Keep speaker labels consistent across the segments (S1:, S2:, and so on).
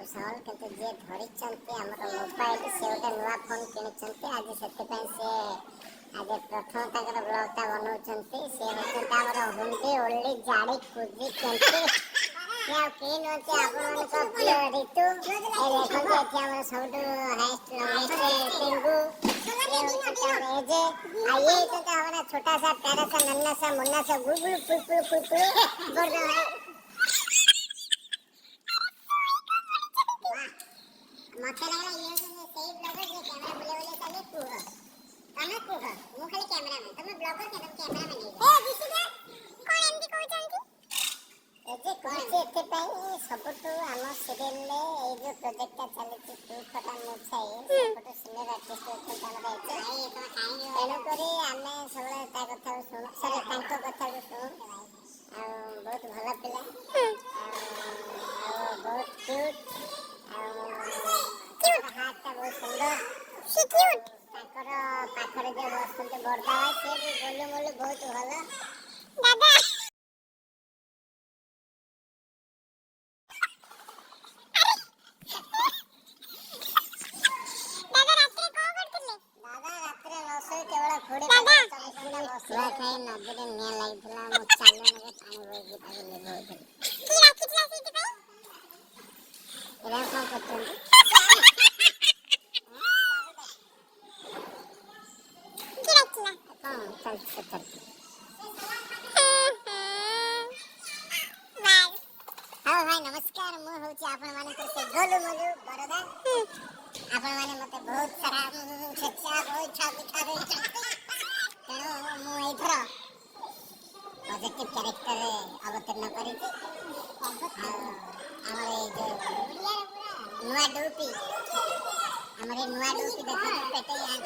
S1: कुशल किंतु जे धरिचंती हमर मोबाइल से गोटे नुआ फोन किनिचंती आज सेते से आज प्रथम तकर ब्लॉग ता बनौचंती से होचंती हमर हुंडी ओल्डी जाड़ी कुजी केंती या केन होचे आपण को प्रिय ऋतु ए देखो जे कि हमर सबटु हाईएस्ट लॉन्गेस्ट टिंगू ये होचे एजे आ ये तो हमारा छोटा सा प्यारा सा नन्ना सा मुन्ना सा गुलगुल पुलपुल गर्दा मत लगा ये सेव ब्लॉगर जे कैमरा बोले बोले चले तू तने तू मु खाली कैमरा में तुम ब्लॉगर के तुम कैमरा में नहीं ए दिसिदा कोन एमडी कहू चंती एजे कहचे एते पई सबटु हम सीरियल ले ए जो प्रोजेक्ट चले छी तू फटा मुछाई सबटु सीनियर आर्टिस्ट होते हमरा एते आई तो काई एनो करी हमें सबले ता कथा सुन सरे तांको कथा सुन आ बहुत भला पिला आ बहुत क्यूट हाथ बहुत सुंदर सी क्यूट ताकर पाखरे जे बसते बरदा से भी बोले बोले बहुत भला दादा दादा रात्रे को करथिले दादा रात्रे रसोई केवल खोडे दादा बसला खाई नजरे निया लागितला मो चाले नगे पानी बोई पागले बहुत की राखितला सीट पे एरा को करथन चल चल हां भाई नमस्कार मु होची आपण माने से गोलू मोलू बरदा आपण माने मते बहुत सारा सच्चा बहुत छा पिठा रे तेनो मु एथरा पॉजिटिव कैरेक्टर अवतरण करी हमरे जे नुआ डूपी हमरे नुआ डूपी देखो पेटे यहाँ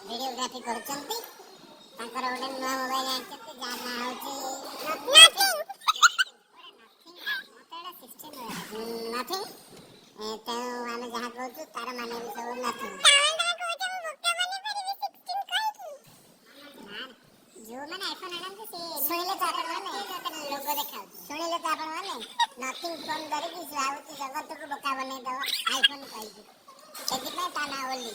S1: वीडियोग्राफी करचंती ताकर ओडे नुआ मोबाइल आनचंती जाना होची नथिंग मोटेडा सिस्टम नथिंग तो हम जहां कहू तार माने भी सब नथिंग तांडा कहू हम भक्ता माने परिबे 16 काई की ना जो माने आईफोन आनंद से सुनिले तो आपण माने लोगो देखा सुनिले तो आपण माने नथिंग फोन धरि कि साउथ जगत को बोका बने दो आईफोन कहि एदिना ताना ओली